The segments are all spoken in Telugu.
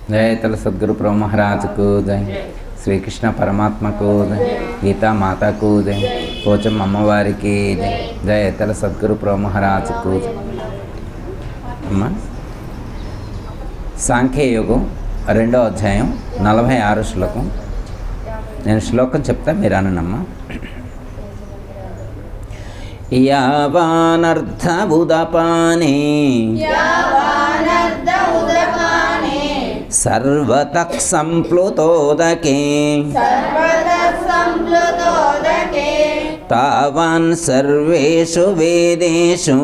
जय तल सद्गुरु प्रभु महाराज को जय, श्री कृष्ण परमात्मा को जय, गीता माता को जय, पोचम अम्मवारी की जय, जय तल सद्गुरु प्रभु महाराज को जय. అమ్మ సాంఖ్యయోగం 2వ అధ్యాయం 46 శ్లోకం. నేను శ్లోకం చెప్తా, మీరు అననమ్మా. యావానర్థ ఉదపానే సర్వతః సంప్లుతోదకే తావాన్ సర్వేషు వేదేషు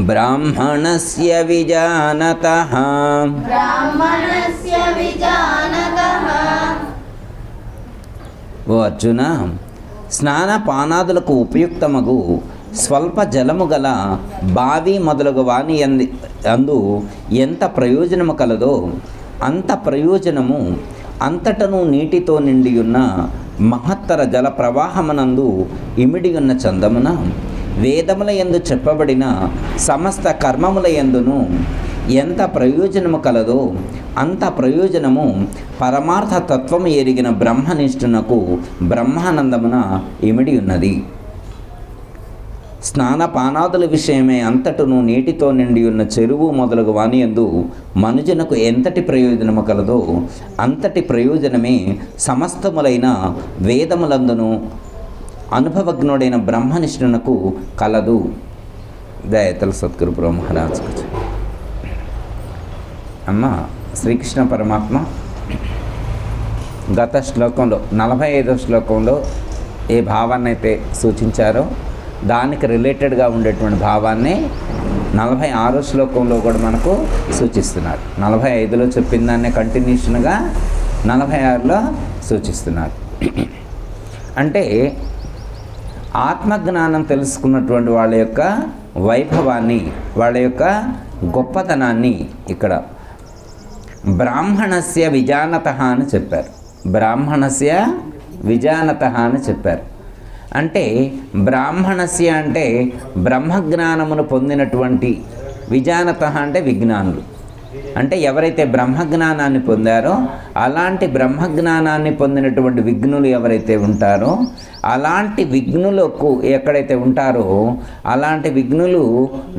బ్రాహ్మణస్య విజానతః. ఓ అర్జున, స్నానపానాదులకు ఉపయుక్తమగు స్వల్ప జలము గల బావి మొదలగు వాని అందు ఎంత ప్రయోజనము కలదో అంత ప్రయోజనము అంతటను నీటితో నిండియున్న మహత్తర జల ప్రవాహమునందు ఇమిడియున్న చందమున వేదముల యందు చెప్పబడిన సమస్త కర్మముల యందును ఎంత ప్రయోజనము కలదో అంత ప్రయోజనము పరమార్థ తత్వము ఎరిగిన బ్రహ్మనిష్ఠునకు బ్రహ్మానందమున ఇమిడి ఉన్నది. స్నానపానాదుల విషయమే అంతటను నీటితో నిండి ఉన్న చెరువు మొదలగు వానియందు మనుజునకు ఎంతటి ప్రయోజనము కలదో అంతటి ప్రయోజనమే సమస్తములైన వేదములందును అనుభవజ్ఞుడైన బ్రహ్మనిష్ఠునకు కలదు. దయతల సద్గురు బ్రహ్మ మహారాజ్. అమ్మ శ్రీకృష్ణ పరమాత్మ గత శ్లోకంలో 45వ శ్లోకంలో ఏ భావాన్ని అయితే సూచించారో దానికి రిలేటెడ్గా ఉండేటువంటి భావాన్ని 46వ శ్లోకంలో కూడా మనకు సూచిస్తున్నారు. 45లో చెప్పిన దాన్నే కంటిన్యూషన్గా 46లో సూచిస్తున్నారు. అంటే ఆత్మజ్ఞానం తెలుసుకున్నటువంటి వాళ్ళ యొక్క వైభవాన్ని, వాళ్ళ యొక్క గొప్పతనాన్ని ఇక్కడ బ్రాహ్మణస్య విజానతః అని చెప్పారు. బ్రాహ్మణస్య విజానతః అని చెప్పారు. అంటే బ్రాహ్మణస్య అంటే బ్రహ్మజ్ఞానమును పొందినటువంటి, విజానతః అంటే విజ్ఞానులు. అంటే ఎవరైతే బ్రహ్మజ్ఞానాన్ని పొందారో అలాంటి బ్రహ్మజ్ఞానాన్ని పొందినటువంటి విఘ్నులు ఎవరైతే ఉంటారో అలాంటి విఘ్నులకు ఎక్కడైతే ఉంటారో అలాంటి విఘ్నులు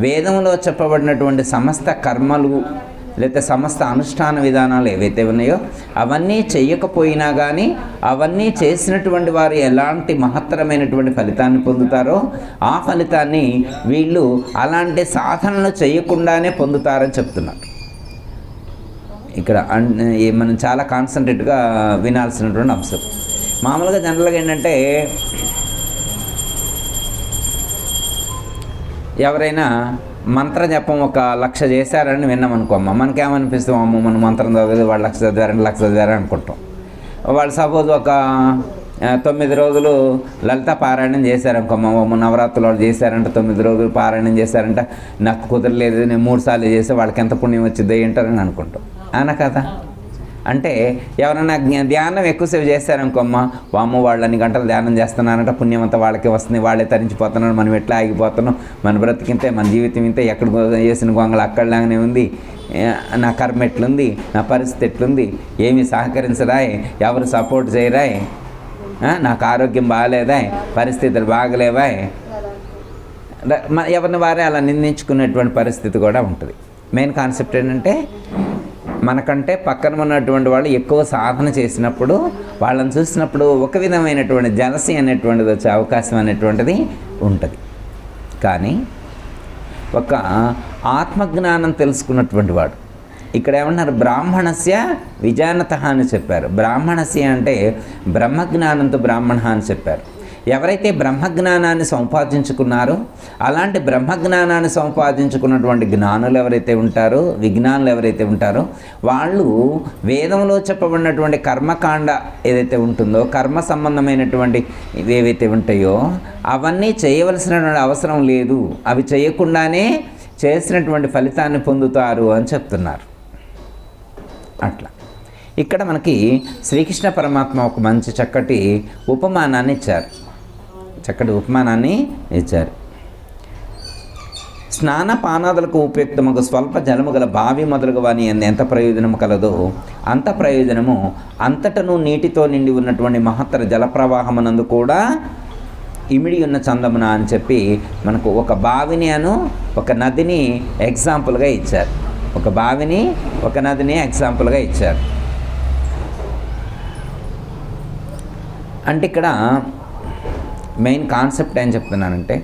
వేదంలో చెప్పబడినటువంటి సమస్త కర్మలు లేకపోతే సమస్త అనుష్ఠాన విధానాలు ఏవైతే ఉన్నాయో అవన్నీ చేయకపోయినా కానీ అవన్నీ చేసినటువంటి వారు ఎలాంటి మహత్తరమైనటువంటి ఫలితాన్ని పొందుతారో ఆ ఫలితాన్ని వీళ్ళు అలాంటి సాధనలు చేయకుండానే పొందుతారని చెప్తున్నారు. ఇక్కడ మనం చాలా కాన్సన్ట్రేట్గా వినాల్సినటువంటి అంశం. మామూలుగా జనరల్గా ఏంటంటే ఎవరైనా మంత్ర జపం 1,00,000 చేశారని విన్నామనుకోమ్మ, మనకేమనిపిస్తాం, అమ్మ మన మంత్రం చదివి వాళ్ళు 1,00,000 చదివారు 2,00,000 చదివారు అనుకుంటాం. వాళ్ళు సపోజ్ ఒక 9 రోజులు లలిత పారాయణం చేశారనుకోమ్మ, నవరాత్రులు వాళ్ళు చేశారంట, 9 రోజులు పారాయణం చేశారంట, నాకు కుదరలేదు, నేను 3 సార్లు చేస్తే వాళ్ళకి ఎంత పుణ్యం వచ్చింది ఏంటారని అనుకుంటాం. అవునా కదా? అంటే ఎవరైనా ధ్యానం ఎక్కువసేపు చేస్తారనుకోమ్మ, వామ్మ వాళ్ళు అన్ని గంటలు ధ్యానం చేస్తున్నారంట, పుణ్యం అంతా వాళ్ళకే వస్తుంది, వాళ్ళే తరించిపోతున్నారు, మనం ఎట్లా ఆగిపోతున్నాం, మన బ్రతికింతే, మన జీవితం ఇంతే, ఎక్కడ చేసిన గొంగళ అక్కడలాగానే ఉంది, నా కర్మ ఎట్లుంది, నా పరిస్థితి ఎట్లుంది, ఏమీ సహకరించరాయ్, ఎవరు సపోర్ట్ చేయరాయ్, నాకు ఆరోగ్యం బాగాలేదా, పరిస్థితులు బాగలేవా, ఎవరిని వారే అలా నిందించుకునేటువంటి పరిస్థితి కూడా ఉంటుంది. మెయిన్ కాన్సెప్ట్ ఏంటంటే మనకంటే పక్కన ఉన్నటువంటి వాళ్ళు ఎక్కువ సాధన చేసినప్పుడు వాళ్ళని చూసినప్పుడు ఒక విధమైనటువంటి జలసి అనేటువంటిది వచ్చే అవకాశం అనేటువంటిది ఉంటుంది. కానీ ఒక ఆత్మజ్ఞానం తెలుసుకున్నటువంటి వాడు ఇక్కడ ఏమన్నారు, బ్రాహ్మణస్య విజానతః అని చెప్పారు. బ్రాహ్మణస్య అంటే బ్రహ్మజ్ఞానంతో బ్రాహ్మణ అని చెప్పారు. ఎవరైతే బ్రహ్మజ్ఞానాన్ని సంపాదించుకున్నారో అలాంటి బ్రహ్మజ్ఞానాన్ని సంపాదించుకున్నటువంటి జ్ఞానులు ఎవరైతే ఉంటారో, విజ్ఞానులు ఎవరైతే ఉంటారో వాళ్ళు వేదంలో చెప్పబడినటువంటి కర్మకాండ ఏదైతే ఉంటుందో, కర్మ సంబంధమైనటువంటి ఏవైతే ఉంటాయో అవన్నీ చేయవలసినటువంటి అవసరం లేదు, అవి చేయకుండానే చేసినటువంటి ఫలితాన్ని పొందుతారు అని చెప్తున్నారు. అట్లా ఇక్కడ మనకి శ్రీకృష్ణ పరమాత్మ ఒక మంచి చక్కటి ఉపమానాన్ని ఇచ్చారు. స్నానపానాదులకు ఉపయుక్తముకు స్వల్ప జలము గల బావి మొదలుగు వాని ఎంత ప్రయోజనము కలదో అంత ప్రయోజనము అంతటను నీటితో నిండి ఉన్నటువంటి మహత్తర జలప్రవాహమునందు కూడా ఇమిడి ఉన్న చందమున అని చెప్పి మనకు ఒక బావిని ఒక నదిని ఎగ్జాంపుల్గా ఇచ్చారు. ఒక బావిని ఒక నదిని ఎగ్జాంపుల్గా ఇచ్చారు. అంటే ఇక్కడ మెయిన్ కాన్సెప్ట్ ఏం చెప్తున్నానంటే,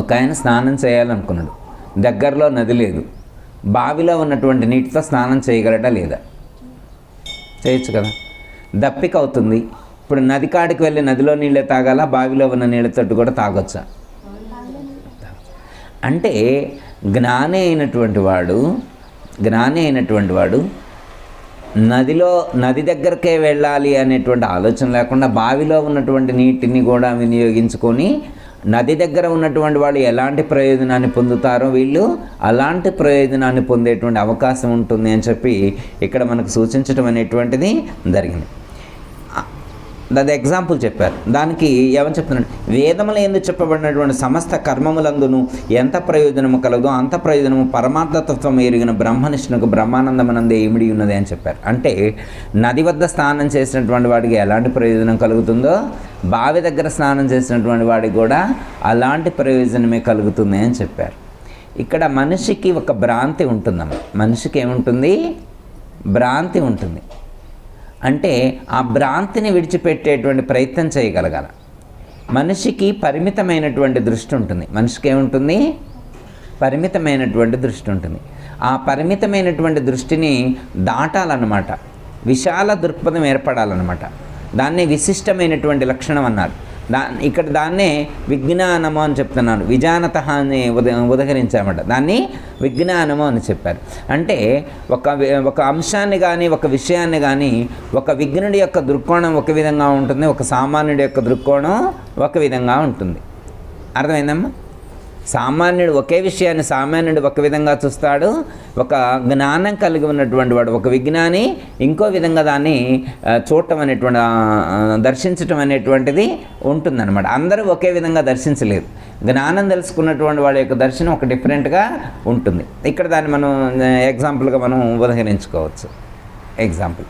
ఒక ఆయన స్నానం చేయాలనుకున్నాడు, దగ్గరలో నది లేదు, బావిలో ఉన్నటువంటి నీటితో స్నానం చేయగలడా లేదా? చేయొచ్చు కదా. దప్పిక అవుతుంది, ఇప్పుడు నది కాడికి వెళ్ళి నదిలో నీళ్ళే తాగాల, బావిలో ఉన్న నీళ్ళతోటి కూడా తాగొచ్చా? అంటే జ్ఞాని అయినటువంటి వాడు నది దగ్గరకే వెళ్ళాలి అనేటువంటి ఆలోచన లేకుండా బావిలో ఉన్నటువంటి నీటిని కూడా వినియోగించుకొని నది దగ్గర ఉన్నటువంటి వాళ్ళు ఎలాంటి ప్రయోజనాన్ని పొందుతారో వీళ్ళు అలాంటి ప్రయోజనాన్ని పొందేటువంటి అవకాశం ఉంటుంది అని చెప్పి ఇక్కడ మనకు సూచించడం అనేటువంటిది జరిగింది. అది ఎగ్జాంపుల్ చెప్పారు. దానికి ఏమని చెప్తున్నాడు, వేదముల యందు చెప్పబడినటువంటి సమస్త కర్మములందును ఎంత ప్రయోజనము కలదో అంత ప్రయోజనము పరమార్థతత్వం ఎరిగిన బ్రహ్మనిష్ఠునకు బ్రహ్మానందమనందే ఇమిడి ఉన్నది అని చెప్పారు. అంటే నది వద్ద స్నానం చేసినటువంటి వాడికి ఎలాంటి ప్రయోజనం కలుగుతుందో బావి దగ్గర స్నానం చేసినటువంటి వాడికి కూడా అలాంటి ప్రయోజనమే కలుగుతుంది అని చెప్పారు. ఇక్కడ మనిషికి ఒక భ్రాంతి ఉంటుందమ్మ. మనిషికి ఏముంటుంది? భ్రాంతి ఉంటుంది. అంటే ఆ భ్రాంతిని విడిచిపెట్టేటువంటి ప్రయత్నం చేయగలగాలి. మనిషికి పరిమితమైనటువంటి దృష్టి ఉంటుంది. మనిషికి ఏముంటుంది? పరిమితమైనటువంటి దృష్టి ఉంటుంది. ఆ పరిమితమైనటువంటి దృష్టిని దాటాలన్నమాట. విశాల దృక్పథం ఏర్పడాలన్నమాట. దాన్ని విశిష్టమైనటువంటి లక్షణం అన్నారు. ఇక్కడ దాన్నే విజ్ఞానము అని చెప్తున్నారు. విజానత అని ఉదహరించామట. దాన్ని విజ్ఞానము అని చెప్పారు. అంటే ఒక అంశాన్ని కానీ ఒక విషయాన్ని కానీ ఒక విజ్ఞుడి యొక్క దృక్కోణం ఒక విధంగా ఉంటుంది, ఒక సామాన్యుడి యొక్క దృక్కోణం ఒక విధంగా ఉంటుంది. అర్థమైందమ్మా? సామాన్యుడు ఒకే విషయాన్ని సామాన్యుడు ఒక విధంగా చూస్తాడు, ఒక జ్ఞానం కలిగి ఉన్నటువంటి వాడు ఒక విజ్ఞాని ఇంకో విధంగా దాన్ని చూడటం అనేటువంటి దర్శించటం అనేటువంటిది ఉంటుందన్నమాట. అందరూ ఒకే విధంగా దర్శించలేరు. జ్ఞానం తెలుసుకున్నటువంటి వాడి యొక్క దర్శనం ఒక డిఫరెంట్గా ఉంటుంది. ఇక్కడ దాన్ని మనం ఎగ్జాంపుల్గా మనం ఉదహరించుకోవచ్చు. ఎగ్జాంపుల్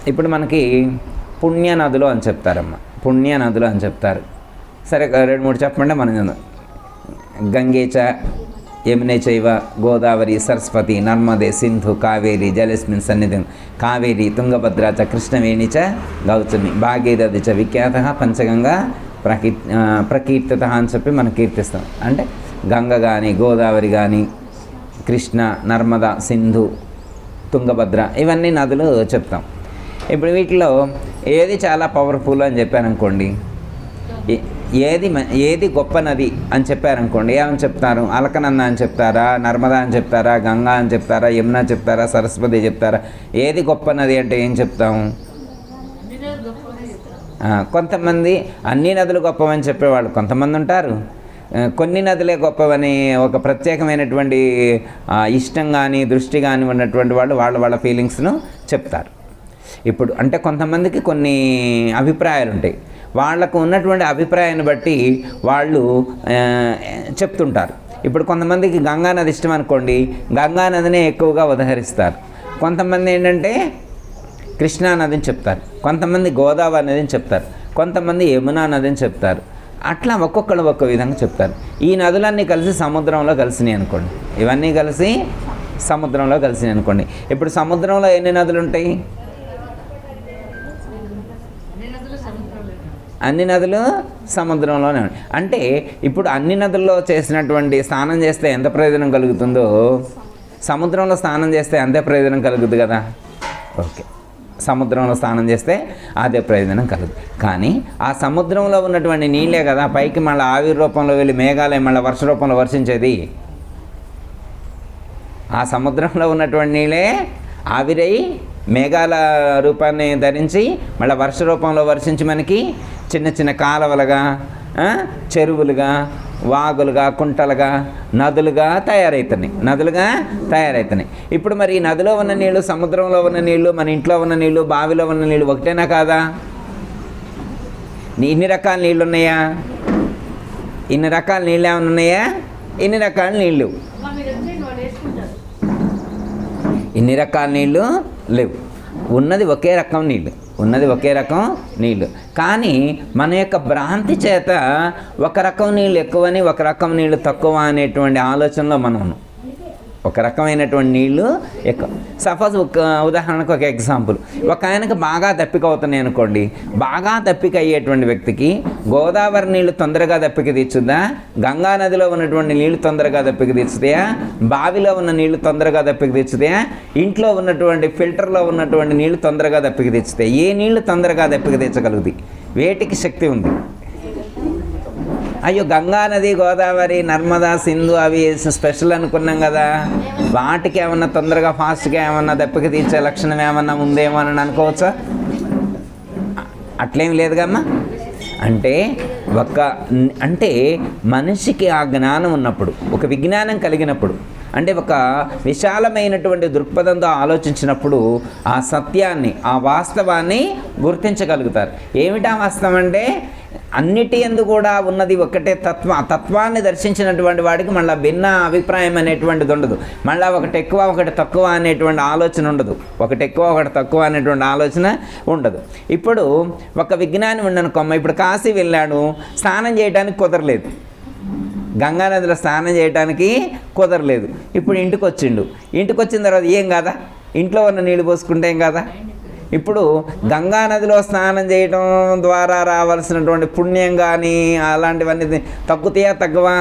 ఇప్పుడు మనకి పుణ్యనదులు అని చెప్తారమ్మా. పుణ్యనదులు అని చెప్తారు. సరే, 2-3 చెప్పండి. మనం గంగేచ యమునే చైవ గోదావరి సరస్వతి నర్మదే సింధు కావేరి జలస్మిన్ సన్నిధి కావేరి తుంగభద్ర చ కృష్ణవేణి చ గౌతమి భాగీరథి చ విఖ్యాత పంచగంగా ప్రకీర్తిత అని చెప్పి మనం కీర్తిస్తాం. అంటే గంగ కానీ గోదావరి కానీ కృష్ణ నర్మద సింధు తుంగభద్ర ఇవన్నీ నదులు చెప్తాం. ఇప్పుడు వీటిలో ఏది చాలా పవర్ఫుల్ అని చెప్పారనుకోండి, ఏది గొప్ప నది అని చెప్పారనుకోండి, ఏమని చెప్తారు? అలకనంద అని చెప్తారా, నర్మదా అని చెప్తారా, గంగా అని చెప్తారా, యమున చెప్తారా, సరస్వతి చెప్తారా? ఏది గొప్ప నది అంటే ఏం చెప్తాము? కొంతమంది అన్ని నదులు గొప్పవని చెప్పేవాళ్ళు కొంతమంది ఉంటారు. కొన్ని నదులే గొప్పవని ఒక ప్రత్యేకమైనటువంటి ఇష్టం కానీ దృష్టి కానీ ఉన్నటువంటి వాళ్ళు వాళ్ళ ఫీలింగ్స్ను చెప్తారు. ఇప్పుడు అంటే కొంతమందికి కొన్ని అభిప్రాయాలు ఉంటాయి. వాళ్లకు ఉన్నటువంటి అభిప్రాయాన్ని బట్టి వాళ్ళు చెప్తుంటారు. ఇప్పుడు కొంతమందికి గంగానది ఇష్టం అనుకోండి, గంగానదినే ఎక్కువగా ఉదహరిస్తారు. కొంతమంది ఏంటంటే కృష్ణానదిని చెప్తారు, కొంతమంది గోదావరి నదిని చెప్తారు, కొంతమంది యమునా నదిని చెప్తారు. అట్లా ఒక్కొక్కరు ఒక్క విధంగా చెప్తారు. ఈ నదులన్నీ కలిసి సముద్రంలో కలిసినాయి అనుకోండి, ఇవన్నీ కలిసి సముద్రంలో కలిసినాయి అనుకోండి. ఇప్పుడు సముద్రంలో ఎన్ని నదులు ఉంటాయి? అన్ని నదులు సముద్రంలోనే ఉన్నాయి. అంటే ఇప్పుడు అన్ని నదుల్లో చేసినటువంటి స్నానం చేస్తే ఎంత ప్రయోజనం కలుగుతుందో సముద్రంలో స్నానం చేస్తే అంతే ప్రయోజనం కలుగుతుంది కదా. ఓకే, సముద్రంలో స్నానం చేస్తే అదే ప్రయోజనం కలుగుతుంది. కానీ ఆ సముద్రంలో ఉన్నటువంటి నీళ్ళే కదా పైకి మళ్ళీ ఆవిరి రూపంలో వెళ్ళి మేఘాలయ మళ్ళీ వర్ష రూపంలో వర్షించేది. ఆ సముద్రంలో ఉన్నటువంటి నీళ్ళే ఆవిరై మేఘాల రూపాన్ని ధరించి మళ్ళీ వర్ష రూపంలో వర్షించి మనకి చిన్న చిన్న కాలువలుగా, చెరువులుగా, వాగులుగా, కుంటలుగా, నదులుగా తయారవుతున్నాయి. ఇప్పుడు మరి ఈ నదిలో ఉన్న నీళ్ళు, సముద్రంలో ఉన్న నీళ్ళు, మన ఇంట్లో ఉన్న నీళ్ళు, బావిలో ఉన్న నీళ్ళు ఒకటేనా కాదా? ఇన్ని రకాల నీళ్ళు ఉన్నాయా? ఇన్ని రకాల నీళ్ళు ఏమైనా ఉన్నాయా? ఇన్ని రకాల నీళ్ళు ఇన్ని రకాల నీళ్ళు లేవు. ఉన్నది ఒకే రకం నీళ్ళు, ఉన్నది ఒకే రకం నీళ్ళు. కానీ మన యొక్క భ్రాంతి చేత ఒక రకం నీళ్ళు ఎక్కువని ఒక రకం నీళ్ళు తక్కువ అనేటువంటి ఆలోచనలో మనం ఉన్నాం. ఒక రకమైనటువంటి నీళ్ళు ఎక్కువ. సపోజ్ ఒక ఉదాహరణకు ఒక ఎగ్జాంపుల్, ఒక ఆయనకు బాగా దప్పిక అవుతున్నాయి అనుకోండి. బాగా దప్పిక అయ్యేటువంటి వ్యక్తికి గోదావరి నీళ్లు తొందరగా దప్పిక తీర్చుద్దా? గంగా నదిలో ఉన్నటువంటి నీళ్లు తొందరగా దప్పిక తీర్చుతాయా? బావిలో ఉన్న నీళ్లు తొందరగా దప్పిక తీర్చుతాయా? ఇంట్లో ఉన్నటువంటి ఫిల్టర్లో ఉన్నటువంటి నీళ్లు తొందరగా దప్పిక తీర్చుతాయి? ఏ నీళ్లు తొందరగా దప్పిక తీర్చగలుగుతాయి? వేటికి శక్తి ఉంది? అయ్యో, గంగా నది, గోదావరి, నర్మదా, సింధు అవి స్పెషల్ అనుకున్నాం కదా, వాటికి ఏమన్నా తొందరగా ఫాస్ట్గా ఏమన్నా దెబ్బకి తీర్చే లక్షణం ఏమన్నా ఉందేమో అని అనుకోవచ్చా? అట్లేం లేదుగమ్మా. అంటే మనిషికి ఆ జ్ఞానం ఉన్నప్పుడు, ఒక విజ్ఞానం కలిగినప్పుడు, అంటే ఒక విశాలమైనటువంటి దృక్పథంతో ఆలోచించినప్పుడు ఆ సత్యాన్ని, ఆ వాస్తవాన్ని గుర్తించగలుగుతారు. ఏమిటా వాస్తవం అంటే అన్నిటి యందు కూడా ఉన్నది ఒకటే తత్వాన్ని దర్శించినటువంటి వాడికి మళ్ళీ భిన్న అభిప్రాయం అనేటువంటిది ఉండదు. మళ్ళీ ఒకటి ఎక్కువ ఒకటి తక్కువ అనేటువంటి ఆలోచన ఉండదు. ఒకటి ఎక్కువ ఒకటి తక్కువ అనేటువంటి ఆలోచన ఉండదు. ఇప్పుడు ఒక విజ్ఞాని ఉండనుకోమ్మ, ఇప్పుడు కాశీ వెళ్ళాడు, స్నానం చేయడానికి కుదరలేదు, గంగానదిలో స్నానం చేయడానికి కుదరలేదు. ఇప్పుడు ఇంటికి వచ్చిన తర్వాత ఏం కాదా, ఇంట్లో ఉన్న నీళ్ళు పోసుకుంటే ఏం కాదా? ఇప్పుడు గంగా నదిలో స్నానం చేయడం ద్వారా రావాల్సినటువంటి పుణ్యం కానీ అలాంటివన్నీ తగ్గుతాయా తగ్గవా?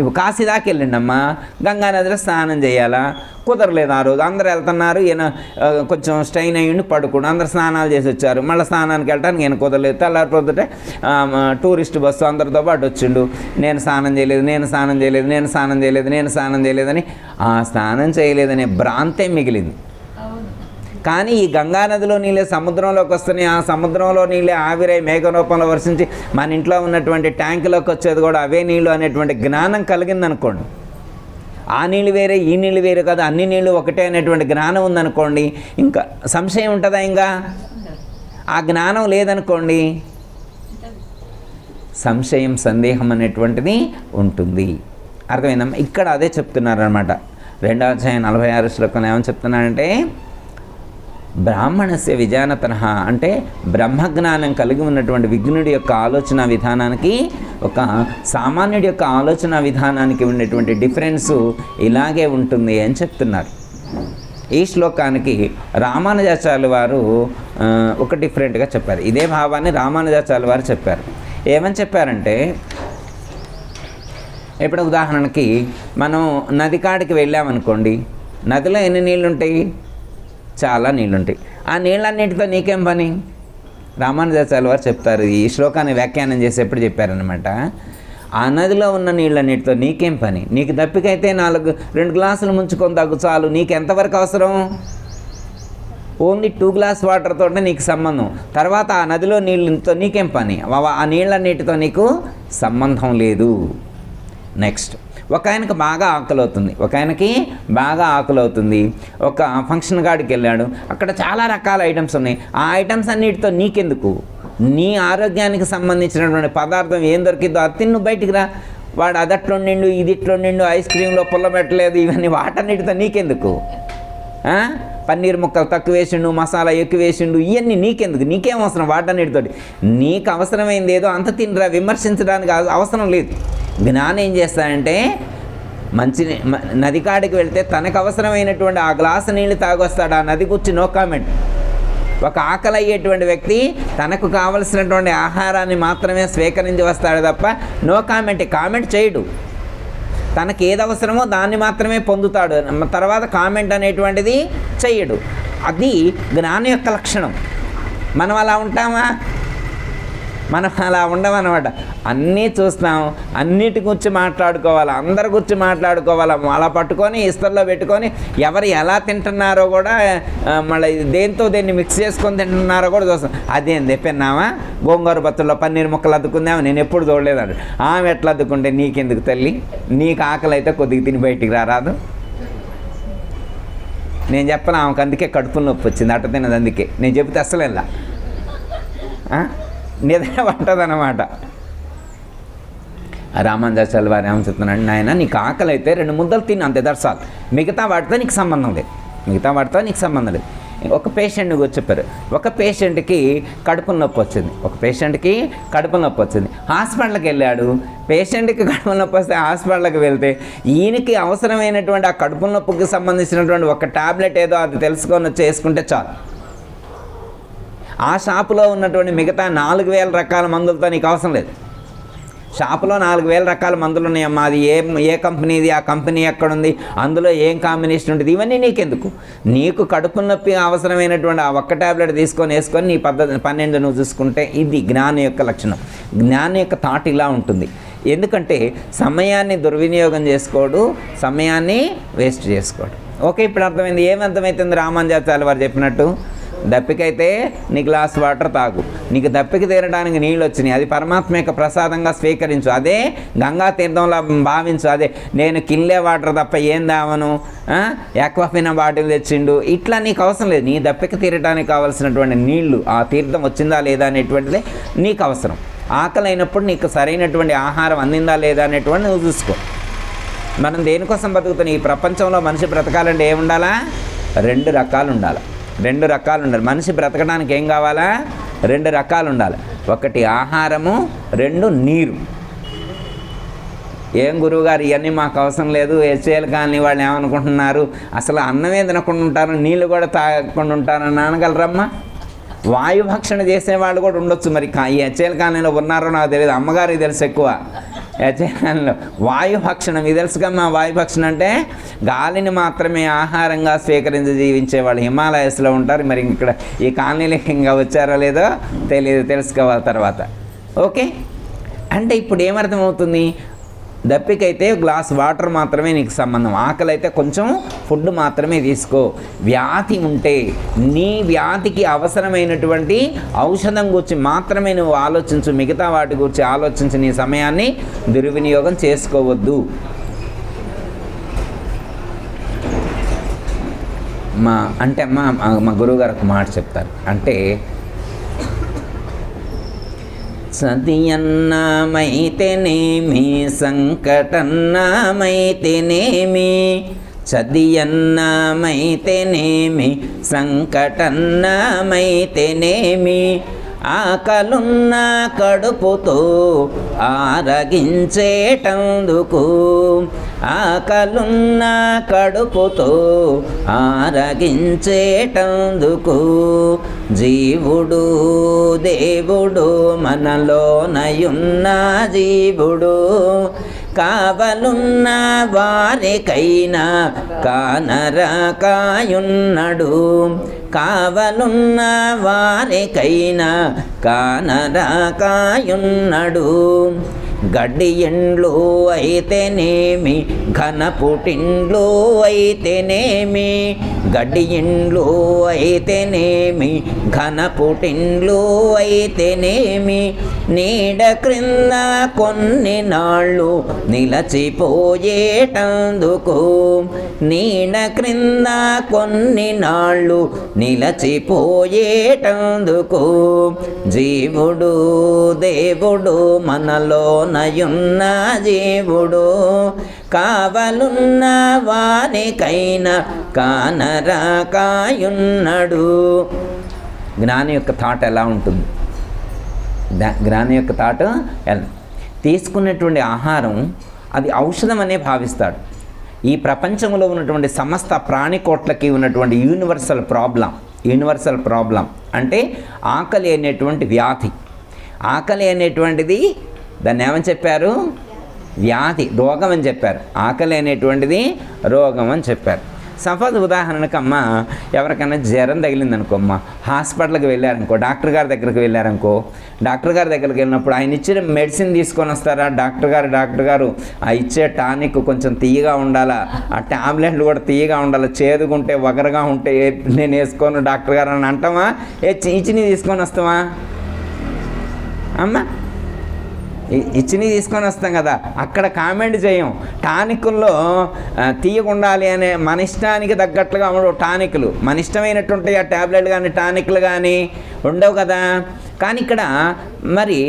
ఇప్పుడు కాశీ దాకా వెళ్ళండమ్మా, గంగా నదిలో స్నానం చేయాలా? కుదరలేదు. ఆ రోజు అందరూ వెళ్తున్నారు, ఈయన కొంచెం స్ట్రెయిన్ అయ్యిండి పడుకోండి, అందరు స్నానాలు చేసి వచ్చారు. మళ్ళీ స్నానానికి వెళ్ళడానికి ఈయన కుదరలేదు. తెల్లారిపోతుంటే టూరిస్ట్ బస్సు అందరితో పాటు వచ్చిండు, నేను స్నానం చేయలేదని ఆ స్నానం చేయలేదనే భ్రాంతే మిగిలింది. కానీ ఈ గంగానదిలో నీళ్ళే సముద్రంలోకి వస్తున్నాయి, ఆ సముద్రంలో నీళ్ళే ఆవిరై మేఘ రూపంలో వర్షించి మన ఇంట్లో ఉన్నటువంటి ట్యాంకులోకి వచ్చేది కూడా అవే నీళ్ళు అనేటువంటి జ్ఞానం కలిగిందనుకోండి. ఆ నీళ్ళు వేరే ఈ నీళ్ళు వేరే కదా, అన్ని నీళ్ళు ఒకటే అనేటువంటి జ్ఞానం ఉందనుకోండి, ఇంకా సంశయం ఉంటుందా? ఇంకా ఆ జ్ఞానం లేదనుకోండి, సంశయం సందేహం అనేటువంటిది ఉంటుంది. అర్థమైందమ్మా? ఇక్కడ అదే చెప్తున్నారనమాట. 2వ అధ్యాయం 46 శ్లోకంలో ఏమని చెప్తున్నారంటే, బ్రాహ్మణస్య విజానతనః అంటే బ్రహ్మజ్ఞానం కలిగి ఉన్నటువంటి విజ్ఞుడి యొక్క ఆలోచన విధానానికి ఒక సామాన్యుడి యొక్క ఆలోచన విధానానికి ఉండేటువంటి డిఫరెన్సు ఇలాగే ఉంటుంది అని చెప్తున్నారు. ఈ శ్లోకానికి రామానుజాచార్యుల వారు ఒక డిఫరెంట్గా చెప్పారు. ఇదే భావాన్ని రామానుజాచార్యుల వారు చెప్పారు. ఏమని చెప్పారంటే, ఇప్పుడు ఉదాహరణకి మనం నది కాడికి వెళ్ళామనుకోండి, నదిలో ఎన్ని నీళ్ళు ఉంటాయి? చాలా నీళ్ళుంటాయి. ఆ నీళ్ళన్నిటితో నీకేం పని? రామానుజాచార్యుల వారు చెప్తారు, ఈ శ్లోకాన్ని వ్యాఖ్యానం చేసేప్పుడు చెప్పారనమాట. ఆ నదిలో ఉన్న నీళ్ళన్నిటితో నీకేం పని? నీకు దప్పికైతే 2 గ్లాసులు ముంచుకొని తగ్గు చాలు. నీకు ఎంతవరకు అవసరం? ఓన్లీ 2 గ్లాస్ వాటర్తో నీకు సంబంధం. తర్వాత ఆ నదిలో నీళ్ళతో నీకేం పని? ఆ నీళ్ళన్నిటితో నీకు సంబంధం లేదు. నెక్స్ట్, ఒక ఆయనకి బాగా ఆకలి అవుతుంది. ఒక ఫంక్షన్ కాడికి వెళ్ళాడు, అక్కడ చాలా రకాల ఐటమ్స్ ఉన్నాయి. ఆ ఐటమ్స్ అన్నిటితో నీకెందుకు? నీ ఆరోగ్యానికి సంబంధించినటువంటి పదార్థం ఏం దొరికిందో అది తిన్ను, బయటికి రా. వాడు అదట్లో నిండు, ఇది ఇట్లో నిండు, ఐస్ క్రీమ్లో పుల్ల పెట్టలేదు, ఇవన్నీ వాటన్నిటితో నీకెందుకు? పన్నీర్ ముక్కలు తక్కువ వేసిండు, మసాలా ఎక్కువ వేసిండు, ఇవన్నీ నీకెందుకు? నీకేం అవసరం వాటన్నిటితోటి? నీకు అవసరమైంది ఏదో అంత తినరా, విమర్శించడానికి అవసరం లేదు. జ్ఞానం ఏం చేస్తాడంటే, నది కాడికి వెళ్తే తనకు అవసరమైనటువంటి ఆ గ్లాసు నీళ్ళు తాగొస్తాడు. ఆ నది గురించి నో కామెంట్. ఒక ఆకలి అయ్యేటువంటి వ్యక్తి తనకు కావలసినటువంటి ఆహారాన్ని మాత్రమే స్వీకరించి వస్తాడు తప్ప నో కామెంట్ చేయడు. తనకి ఏది అవసరమో దాన్ని మాత్రమే పొందుతాడు, తర్వాత కామెంట్ అనేటువంటిది చెయ్యడు. అది జ్ఞానం యొక్క లక్షణం. మనం అలా ఉంటామా? మనం అలా ఉండమన్నమాట. అన్నీ చూస్తాం, అన్నిటి గురించి మాట్లాడుకోవాలి, అందరి గురించి మాట్లాడుకోవాలి. అలా పట్టుకొని ఇస్తర్లో పెట్టుకొని ఎవరు ఎలా తింటున్నారో కూడా, మళ్ళీ దేంతో దేన్ని మిక్స్ చేసుకొని తింటున్నారో కూడా చూస్తాం. అదేం తెప్పినామా? గోంగూర బత్తుల్లో పన్నీర్ ముక్కలు అద్దుకుందామా? నేను ఎప్పుడు చూడలేదండి. ఆమె ఎట్లా అద్దుకుంటే నీకెందుకు తల్లి? నీకు ఆకలి అయితే కొద్దిగా తిని బయటికి రారాదు. నేను చెప్పను, ఆమెకు అందుకే కడుపులో నొప్పి వచ్చింది, అట్ట తిన్నది. అందుకే నేను చెబితే అస్సలేలా నిద్ర పట్టదన్నమాట. రామానుజాచార్యుల వారు ఏమని చెప్తున్నాడు, నాయన నీకు ఆకలి అయితే 2 ముద్దలు తిని అంతే, దర్శాలు, మిగతా వాటితో నీకు సంబంధం లేదు, మిగతా వాటితో నీకు సంబంధం లేదు. ఒక పేషెంట్ని గురించి చెప్పారు. ఒక పేషెంట్కి కడుపు నొప్పి వచ్చింది, హాస్పిటల్కి వెళ్ళాడు. పేషెంట్కి కడుపు నొప్పి వస్తే హాస్పిటల్కి వెళ్తే ఈయనకి అవసరమైనటువంటి ఆ కడుపు నొప్పికి సంబంధించినటువంటి ఒక టాబ్లెట్ ఏదో అది తెలుసుకొని చేసుకుంటే చాలు. ఆ షాపులో ఉన్నటువంటి మిగతా 4000 రకాల మందులతో నీకు అవసరం లేదు. షాపులో 4000 రకాల మందులు ఉన్నాయమ్మా, అది ఏ కంపెనీది, ఆ కంపెనీ ఎక్కడుంది, అందులో ఏం కాంబినేషన్ ఉంటుంది, ఇవన్నీ నీకెందుకు? నీకు కడుపు నొప్పి అవసరమైనటువంటి ఆ ఒక్క ట్యాబ్లెట్ వేసుకొని నీ పద్ధతి 12 నువ్వు చూసుకుంటే ఇది జ్ఞానం యొక్క లక్షణం. జ్ఞానం యొక్క థాట్ ఇలా ఉంటుంది. ఎందుకంటే సమయాన్ని దుర్వినియోగం చేసుకోడు, సమయాన్ని వేస్ట్ చేసుకోడు. ఓకే, ఇప్పుడు అర్థమైంది. ఏమర్థమవుతుంది? రామానుజాచార్యుల వారు చెప్పినట్టు, దప్పికైతే నీ గ్లాస్ వాటర్ తాగు, నీకు దప్పిక తీరడానికి నీళ్ళు వచ్చినాయి, అది పరమాత్మ యొక్క ప్రసాదంగా స్వీకరించు, అదే గంగా తీర్థంలో భావించు. అదే నేను కిన్లే వాటర్ తప్ప ఏం దావను, యాక్వాఫినా బాటిల్ తెచ్చిండు, ఇట్లా నీకు అవసరం లేదు. నీ దప్పిక తీరడానికి కావాల్సినటువంటి నీళ్లు, ఆ తీర్థం వచ్చిందా లేదా అనేటువంటిది నీకు అవసరం. ఆకలి అయినప్పుడు నీకు సరైనటువంటి ఆహారం అందిందా లేదా అనేటువంటి నువ్వు చూసుకో. మనం దేనికోసం బతుకుతున్నాం? ఈ ప్రపంచంలో మనిషి బ్రతకాలంటే ఏముండాలా? 2 రకాలు ఉండాలి. మనిషి బ్రతకడానికి ఏం కావాలా? 2 రకాలు ఉండాలి. 1 ఆహారము, 2 నీరు. ఏం గురువుగారు ఇవన్నీ మాకు అవసరం లేదు, హెచ్ఏఎల్ కానీ వాళ్ళు ఏమనుకుంటున్నారు, అసలు అన్నమే తినకుండా ఉంటారు, నీళ్ళు కూడా తాగకుండా ఉంటారని అనగలరమ్మా? వాయుభక్షణ చేసేవాళ్ళు కూడా ఉండొచ్చు. మరి ఈ హెచ్ఏఎల్ కాలనీలో ఉన్నారో నాకు తెలియదు, అమ్మగారికి తెలుసు ఎక్కువ. హెచ్ఏఎల్లో వాయుభక్షణం ఇది తెలుసుకమ్మా. వాయుభక్షణం అంటే గాలిని మాత్రమే ఆహారంగా స్వీకరించి జీవించే వాళ్ళు హిమాలయస్లో ఉంటారు. మరి ఇక్కడ ఈ కాలనీలకి ఇంకా వచ్చారో లేదో తెలియదు, తెలుసుకోవాలి తర్వాత. ఓకే, అంటే ఇప్పుడు ఏమర్థమవుతుంది? దప్పికైతే గ్లాస్ వాటర్ మాత్రమే నీకు సంబంధం, ఆకలి అయితే కొంచెం ఫుడ్ మాత్రమే తీసుకో. వ్యాధి ఉంటే నీ వ్యాధికి అవసరమైనటువంటి ఔషధం గురించి మాత్రమే నువ్వు ఆలోచించు, మిగతా వాటి గురించి ఆలోచించి నీ సమయాన్ని దుర్వినియోగం చేసుకోవద్దు. మా గురువుగారు ఒక మాట చెప్తారు. అంటే చదియన్నామైతేనేమి, సంకటన్నామైతేనేమి, చదియన్నామైతేనేమి, సంకటన్నామైతేనేమి, ఆకలున్న కడుపుతో ఆరగించేటందుకు, ఆకలున్న కడుపుతో ఆరగించేటందుకు, జీవుడు దేవుడు మనలోనయున్న జీవుడు, కావలున్న వారికైనా కానరకాయున్నడు, కావలున్న వారికైనా కానరకాయున్నడు. గడ్డి ఎండ్లు అయితేనేమి, ఘనపుటిండ్లు అయితేనేమి, గడ్డి ఎండ్లు అయితేనేమి, ఘనపుటిండ్లు అయితేనేమి, నీడ క్రింద కొన్ని నాళ్ళు నిలచిపోయేటందుకు, నీడ క్రింద కొన్ని నాళ్ళు నిలచిపోయేటందుకు, జీవుడు దేవుడు మనలోనయున్న జీవుడు, కావలున్న వానికైనా కానరకాయున్నడు. జ్ఞాని యొక్క థాట్ ఎలా ఉంటుంది? జ్ఞాని యొక్క థాట్ తీసుకున్నటువంటి ఆహారం అది ఔషధం అనే భావిస్తాడు. ఈ ప్రపంచంలో ఉన్నటువంటి సమస్త ప్రాణికోట్లకి ఉన్నటువంటి యూనివర్సల్ ప్రాబ్లం అంటే ఆకలి అనేటువంటి వ్యాధి. ఆకలి అనేటువంటిది దాన్ని ఏమని చెప్పారు? వ్యాధి, రోగం అని చెప్పారు. ఆకలి అనేటువంటిది రోగం అని చెప్పారు. సపోజ్ ఉదాహరణకు అమ్మ ఎవరికైనా జ్వరం తగిలిందనుకో అమ్మ, హాస్పిటల్కి వెళ్ళారనుకో, డాక్టర్ గారి దగ్గరికి వెళ్ళారనుకో, డాక్టర్ గారి దగ్గరికి వెళ్ళినప్పుడు ఆయన ఇచ్చిన మెడిసిన్ తీసుకొని వస్తారా? డాక్టర్ గారు ఆ ఇచ్చే టానిక్ కొంచెం తీయగా ఉండాలా, ఆ ట్యాబ్లెట్లు కూడా తీయగా ఉండాలి, చేదుగుంటే వగరగా ఉంటే నేను వేసుకోను డాక్టర్ గారు అని అంటామా? ఇచ్చిని తీసుకొని వస్తామా అమ్మ? ఇచ్చినవి తీసుకొని వస్తాం కదా, అక్కడ కామెంట్ చేయం. టానికుల్లో తీయకుండాలి అనే మన ఇష్టానికి తగ్గట్లుగా ఉండవు టానిక్లు. మన ఇష్టమైనట్టుంటాయి ఆ ట్యాబ్లెట్లు కానీ టానిక్లు కానీ ఉండవు కదా. కానీ ఇక్కడ మరి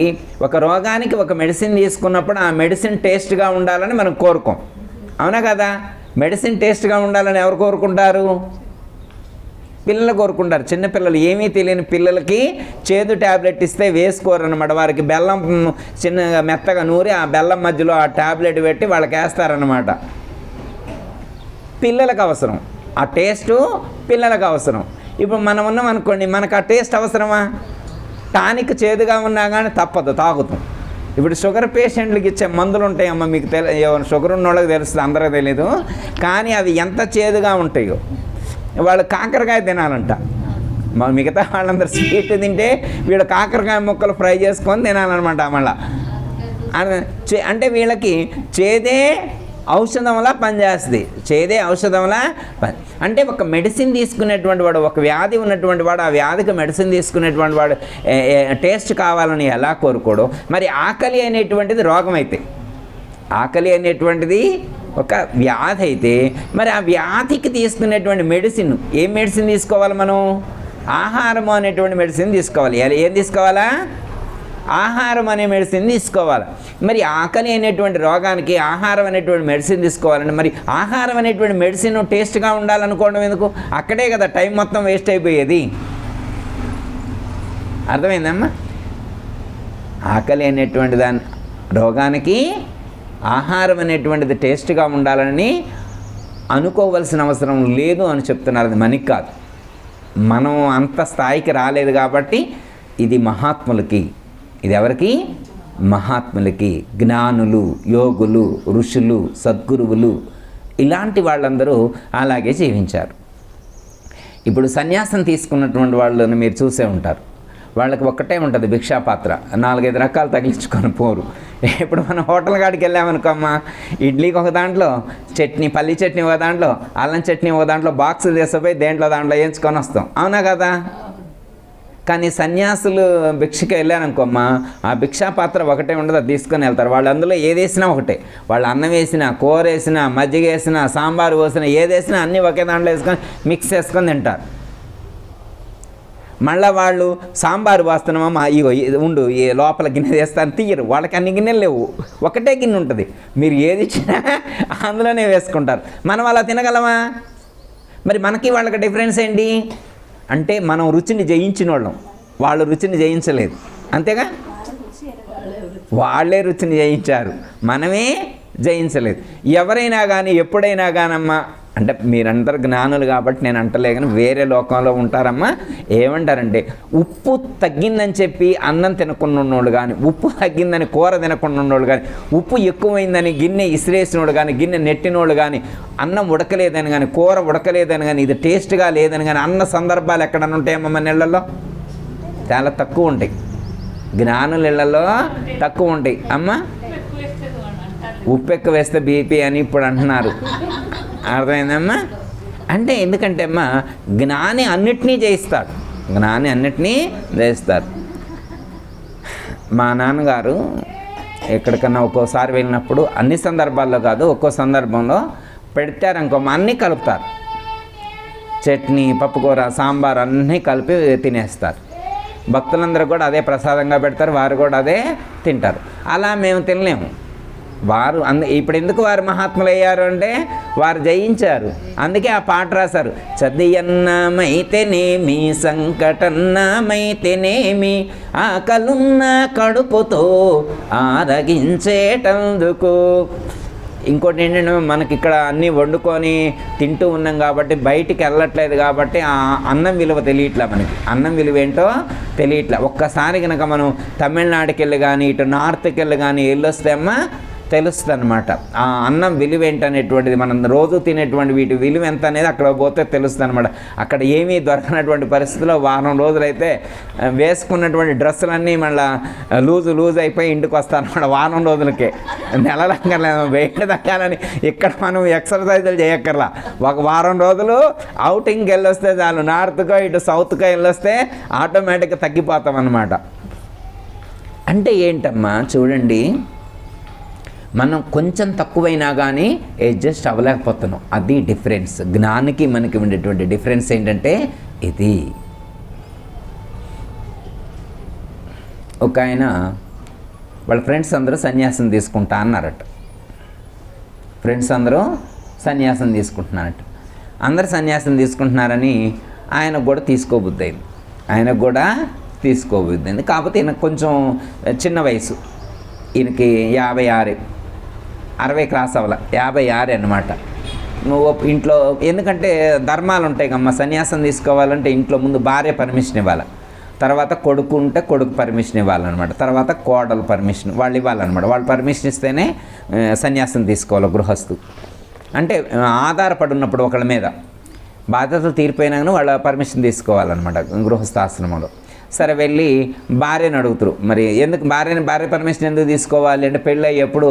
ఒక రోగానికి ఒక మెడిసిన్ తీసుకున్నప్పుడు ఆ మెడిసిన్ టేస్ట్గా ఉండాలని మనం కోరుకోం, అవునా కదా. మెడిసిన్ టేస్ట్గా ఉండాలని ఎవరు కోరుకుంటారు? పిల్లలు కోరుకుంటారు. చిన్నపిల్లలు, ఏమీ తెలియని పిల్లలకి చేదు ట్యాబ్లెట్ ఇస్తే వేసుకోరు అన్నమాట. వారికి బెల్లం చిన్నగా మెత్తగా నూరి ఆ బెల్లం మధ్యలో ఆ ట్యాబ్లెట్ పెట్టి వాళ్ళకి వేస్తారన్నమాట. పిల్లలకు అవసరం ఆ టేస్టు, పిల్లలకు అవసరం. ఇప్పుడు మనం ఉన్నాం అనుకోండి, మనకు ఆ టేస్ట్ అవసరమా? టానిక్ చేదుగా ఉన్నా కానీ తప్పదు, తాగుతాం. ఇప్పుడు షుగర్ పేషెంట్లకి ఇచ్చే మందులు ఉంటాయమ్మా, మీకు షుగర్ ఉన్న వాళ్ళకి తెలుస్తుంది, అందరికీ తెలీదు. కానీ అవి ఎంత చేదుగా ఉంటాయో. వాళ్ళు కాకరకాయ తినాలంట, మిగతా వాళ్ళందరూ స్వీట్ తింటే వీళ్ళు కాకరకాయ ముక్కలు ఫ్రై చేసుకొని తినాలన్నమాట. మళ్ళా అంటే వీళ్ళకి చేదే ఔషధంలా పనిచేస్తుంది, చేదే ఔషధంలా అంటే ఒక మెడిసిన్ తీసుకునేటువంటి వాడు, ఒక వ్యాధి ఉన్నటువంటి వాడు, ఆ వ్యాధికి మెడిసిన్ తీసుకునేటువంటి వాడు టేస్ట్ కావాలని ఎలా కోరుకోడు. మరి ఆకలి అనేటువంటిది రోగం అయితే, ఆకలి అనేటువంటిది ఒక వ్యాధి అయితే, మరి ఆ వ్యాధికి తీసుకునేటువంటి మెడిసిన్, ఏ మెడిసిన్ తీసుకోవాలి మనం? ఆహారము అనేటువంటి మెడిసిన్ తీసుకోవాలి. ఏం తీసుకోవాలా? ఆహారం అనే మెడిసిన్ తీసుకోవాలి. మరి ఆకలి అనేటువంటి రోగానికి ఆహారం అనేటువంటి మెడిసిన్ తీసుకోవాలండి. మరి ఆహారం అనేటువంటి మెడిసిన్ టేస్ట్గా ఉండాలనుకోవడం ఎందుకు? అక్కడే కదా టైం మొత్తం వేస్ట్ అయిపోయేది. అర్థమైందమ్మా? ఆకలి అనేటువంటి దాని రోగానికి ఆహారం అనేటువంటిది టేస్ట్గా ఉండాలని అనుకోవలసిన అవసరం లేదు అని చెప్తున్నారు. అది మనకి కాదు, మనం అంత స్థాయికి రాలేదు కాబట్టి. ఇది మహాత్ములకి, ఇది ఎవరికి? మహాత్ములకి, జ్ఞానులు, యోగులు, ఋషులు, సద్గురువులు, ఇలాంటి వాళ్ళందరూ అలాగే జీవించారు. ఇప్పుడు సన్యాసం తీసుకున్నటువంటి వాళ్ళని మీరు చూసే ఉంటారు. వాళ్ళకి ఒక్కటే ఉంటుంది భిక్షాపాత్ర, 4-5 రకాలు తగిలించుకొని పోరు. ఇప్పుడు మనం హోటల్ కాడికి వెళ్ళామనుకోమ్మా, ఇడ్లీకి ఒక దాంట్లో చట్నీ, పల్లి చట్నీ ఒక దాంట్లో, అల్లం చట్నీ ఒక దాంట్లో, బాక్స్ తీసుకుపోయి దాంట్లో వేయించుకొని వస్తాం, అవునా కదా. కానీ సన్యాసులు భిక్షకి వెళ్ళారనుకోమ్మా, ఆ భిక్షాపాత్ర ఒకటే ఉండదు, అది తీసుకొని వెళ్తారు. వాళ్ళు అందులో ఏదేసినా ఒకటే, వాళ్ళు అన్నం వేసినా, కూర వేసినా, మజ్జిగ వేసినా, సాంబారు పోసినా, ఏదేసినా అన్నీ ఒకే దాంట్లో వేసుకొని మిక్స్ చేసుకొని తింటారు. మళ్ళీ వాళ్ళు సాంబారు పోస్తున్నామమ్మా, ఇగో ఉండు ఈ లోపల గిన్నె వేస్తాను తీయరు, వాళ్ళకి అన్ని గిన్నెలు లేవు, ఒకటే గిన్నె ఉంటుంది, మీరు ఏది ఇచ్చినా అందులోనే వేసుకుంటారు. మనం అలా తినగలమా? మరి మనకి వాళ్ళకి డిఫరెన్స్ ఏంటి అంటే, మనం రుచిని జయించిన వాళ్ళం, వాళ్ళు రుచిని జయించలేదు, అంతేగా. వాళ్ళే రుచిని జయించారు, మనమే జయించలేదు. ఎవరైనా కానీ ఎప్పుడైనా కానమ్మా, అంటే మీరందరూ జ్ఞానులు కాబట్టి నేను అంటలే, కానీ వేరే లోకంలో ఉంటారమ్మా, ఏమంటారంటే ఉప్పు తగ్గిందని చెప్పి అన్నం తినకుండా ఉన్నోళ్ళు కానీ, ఉప్పు తగ్గిందని కూర తినకుండా ఉన్నోళ్ళు కానీ, ఉప్పు ఎక్కువైందని గిన్నె ఇసిరేసినోళ్ళు కానీ, గిన్నె నెట్టినోళ్ళు కానీ, అన్నం ఉడకలేదని కానీ, కూర ఉడకలేదని కానీ, ఇది టేస్ట్గా లేదని కానీ అన్న సందర్భాలు ఎక్కడన్నా ఉంటాయమ్మా? మన ఇళ్లలో చాలా తక్కువ ఉంటాయి, జ్ఞానుల ఇళ్లలో తక్కువ ఉంటాయి. అమ్మ ఉప్పు ఎక్కువ వేస్తే బీపీ అని ఇప్పుడు అంటున్నారు, అర్థమైందమ్మా? అంటే ఎందుకంటే అమ్మా, జ్ఞాని అన్నిటినీ జయిస్తాడు, జ్ఞాని అన్నిటినీ జయిస్తాడు. మా నాన్నగారు ఎక్కడికన్నా ఒక్కోసారి వెళ్ళినప్పుడు, అన్ని సందర్భాల్లో కాదు, ఒక్కో సందర్భంలో పెడతారనుకో అన్నీ కలుపుతారు, చట్నీ, పప్పుకూర, సాంబార్ అన్నీ కలిపి తినేస్తారు. భక్తులందరూ కూడా అదే ప్రసాదంగా పెడతారు, వారు కూడా అదే తింటారు. అలా మేము తినలేము. వారు ఇప్పుడు ఎందుకు వారు మహాత్ములు అయ్యారు అంటే వారు జయించారు, అందుకే ఆ పాట రాశారు. చదియన్నమైతేనేమి, సంకటన్నమైతేనేమి, ఆకలున్న కడుపుతో ఆరగించేటందుకు. ఇంకోటి ఏంటంటే, మనకి ఇక్కడ అన్నీ వండుకొని తింటూ ఉన్నాం కాబట్టి, బయటికి వెళ్ళట్లేదు కాబట్టి ఆ అన్నం విలువ తెలియట్లే, మనకి అన్నం విలువ ఏంటో తెలియట్లే. ఒక్కసారి కనుక మనం తమిళనాడుకి వెళ్ళి కానీ, ఇటు నార్త్కి వెళ్ళి కానీ వెళ్ళొస్తే అమ్మ తెలుస్తుంది అనమాట ఆ అన్నం విలువ ఏంటనేటువంటిది. మనం రోజు తినేటువంటి వీటి విలువ ఎంత అనేది అక్కడ పోతే తెలుస్తుంది అనమాట. అక్కడ ఏమీ దొరకనటువంటి పరిస్థితిలో వారం రోజులైతే వేసుకున్నటువంటి డ్రెస్సులన్నీ మళ్ళీ లూజ్ అయిపోయి ఇంటికి వస్తారన్నమాట. వారం రోజులకే, నెలలంకర్లేదు వెయిట్ తగ్గాలని ఇక్కడ మనం ఎక్సర్సైజులు చేయక్కర్లా. ఒక వారం రోజులు అవుటింగ్కి వెళ్ళొస్తే చాలు, నార్త్కో ఇటు సౌత్కో వెళ్ళొస్తే ఆటోమేటిక్గా తగ్గిపోతాం అన్నమాట. అంటే ఏంటమ్మా చూడండి, మనం కొంచెం తక్కువైనా కానీ అడ్జస్ట్ అవ్వలేకపోతున్నాం. అది డిఫరెన్స్. జ్ఞానికి మనకి ఉండేటువంటి డిఫరెన్స్ ఏంటంటే ఇది. ఒక ఆయన వాళ్ళ ఫ్రెండ్స్ అందరూ సన్యాసం తీసుకుంటా అన్నారట. ఫ్రెండ్స్ అందరూ సన్యాసం తీసుకుంటున్నారట. అందరు సన్యాసం తీసుకుంటున్నారని ఆయనకు కూడా తీసుకోబుద్దయింది. కాకపోతే ఈయనకు కొంచెం చిన్న వయసు. ఈయనకి 56, 60 క్రాస్ అవ్వాల, 56 అన్నమాట. నువ్వు ఇంట్లో ఎందుకంటే ధర్మాలు ఉంటాయి కమ్మ. సన్యాసం తీసుకోవాలంటే ఇంట్లో ముందు భార్య పర్మిషన్ ఇవ్వాలి, తర్వాత కొడుకు ఉంటే కొడుకు పర్మిషన్ ఇవ్వాలన్నమాట, తర్వాత కోడలు పర్మిషన్ వాళ్ళు ఇవ్వాలన్నమాట. వాళ్ళు పర్మిషన్ ఇస్తేనే సన్యాసం తీసుకోవాలి గృహస్థు. అంటే ఆధారపడి ఉన్నప్పుడు ఒకళ్ళ మీద బాధ్యతలు తీరిపోయినాక వాళ్ళ పర్మిషన్ తీసుకోవాలన్నమాట గృహస్థాశ్రమంలో. సరే వెళ్ళి భార్యను అడుగుతారు, మరి ఎందుకు భార్య పర్మిషన్ ఎందుకు తీసుకోవాలి అంటే పెళ్ళి అయ్యేప్పుడు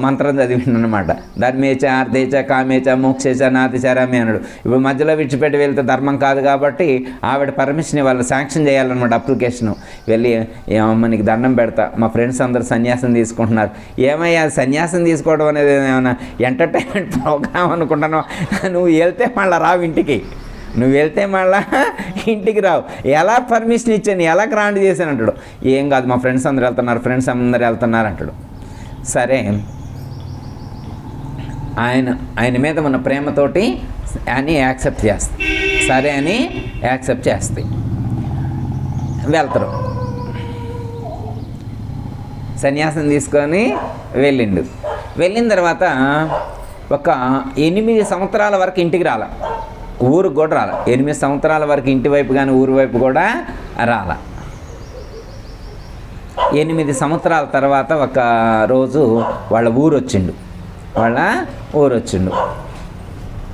మంత్రం చదివిండనమాట. ధర్మేచ అర్థేచ కామేచ మోక్షేచ నాతిచారామే అన్నాడు. ఇప్పుడు మధ్యలో విడిచిపెట్టి వెళ్తే ధర్మం కాదు కాబట్టి ఆవిడ పర్మిషన్ ఇవ్వాలి, శాంక్షన్ చేయాలన్నమాట అప్లికేషను. వెళ్ళి ఏమమ్మా నీకు దండం పెడతా, మా ఫ్రెండ్స్ అందరూ సన్యాసం తీసుకుంటున్నారు. ఏమయ్యా సన్యాసం తీసుకోవడం అనేది ఏమైనా ఎంటర్టైన్మెంట్ ప్రోగ్రామ్ అనుకుంటున్నావు? నువ్వు వెళ్తే మళ్ళీ రావు ఇంటికి, రావు. ఎలా పర్మిషన్ ఇచ్చాను, ఎలా గ్రాంట్ చేశాను అంటాడు. ఏం కాదు మా ఫ్రెండ్స్ అందరూ వెళ్తున్నారు అంటాడు. సరే ఆయన మీద ఉన్న ప్రేమతోటి అని యాక్సెప్ట్ చేస్తాయి. వెళ్తారు. సన్యాసం తీసుకొని వెళ్ళిన తర్వాత ఒక 8 సంవత్సరాల వరకు ఇంటికి రాల, ఊరికి కూడా రాల. 8 సంవత్సరాల వరకు ఇంటి వైపు కానీ ఊరి వైపు కూడా రాల. 8 సంవత్సరాల తర్వాత ఒక రోజు వాళ్ళ ఊరు వచ్చిండు.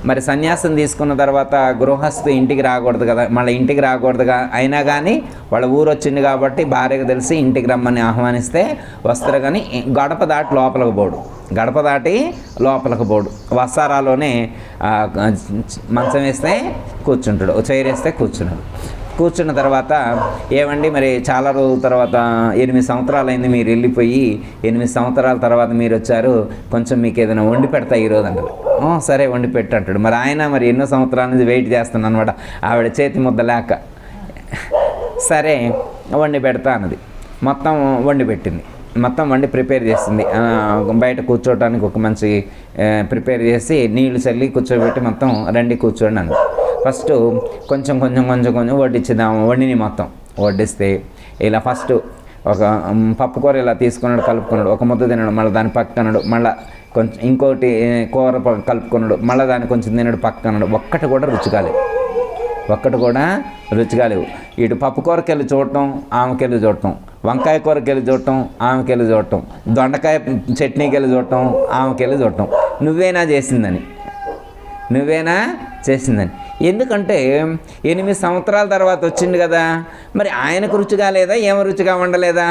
మరి సన్యాసం తీసుకున్న తర్వాత గృహస్థు ఇంటికి రాకూడదు కదా, అయినా కానీ వాళ్ళ ఊరు వచ్చింది కాబట్టి భార్యకు తెలిసి ఇంటికి రమ్మని ఆహ్వానిస్తే వస్తారు. కానీ గడప దాటి లోపలికి పోడు. వసారాలోనే మంచం వేస్తే కూర్చుంటాడు, చైర్ వేస్తే కూర్చున్న తర్వాత ఏమండి మరి చాలా రోజుల తర్వాత 8 సంవత్సరాలు అయింది మీరు వెళ్ళిపోయి, 8 సంవత్సరాల తర్వాత మీరు వచ్చారు, కొంచెం మీకు ఏదైనా వండి పెడతా ఈరోజు అంటాడు. సరే వండి పెట్టు అంటాడు. మరి ఎన్నో సంవత్సరాల నుంచి వెయిట్ చేస్తాను అనమాట, ఆవిడ చేతి ముద్ద లేక. సరే వండి పెడతా అన్నది. మొత్తం వండి పెట్టింది, మొత్తం వండి ప్రిపేర్ చేసింది. బయట కూర్చోవడానికి ఒక మంచి ప్రిపేర్ చేసి నీళ్లు చల్లి కూర్చోబెట్టి మొత్తం రండి కూర్చోండి అన్నది. ఫస్ట్ కొంచెం వడ్డించుదాము. మొత్తం వడ్డిస్తే ఇలా ఫస్ట్ ఒక పప్పు కూర ఇలా తీసుకున్నాడు, కలుపుకున్నాడు, ఒక ముద్ద తిన్నాడు, మళ్ళీ దాని పక్కన్నాడు, మళ్ళీ కొంచెం ఇంకోటి కూర కలుపుకున్నాడు, మళ్ళీ దాన్ని కొంచెం తిన్నాడు, పక్కన్నాడు. ఒక్కటి కూడా రుచి కాలేవు. ఇటు పప్పు కూరకెళ్ళి చూడటం, ఆమెకెళ్ళి చూడటం, వంకాయ కూరకెళ్ళి చూడటం, ఆమెకెళ్ళి చూడటం, దొండకాయ చట్నీకెళ్ళి చూడటం, ఆమెకెళ్ళి చూడటం. నువ్వేనా చేసిందని. ఎందుకంటే 8 సంవత్సరాల తర్వాత వచ్చింది కదా, మరి ఆయనకు రుచిగా లేదా, ఏమో రుచిగా వండలేదా,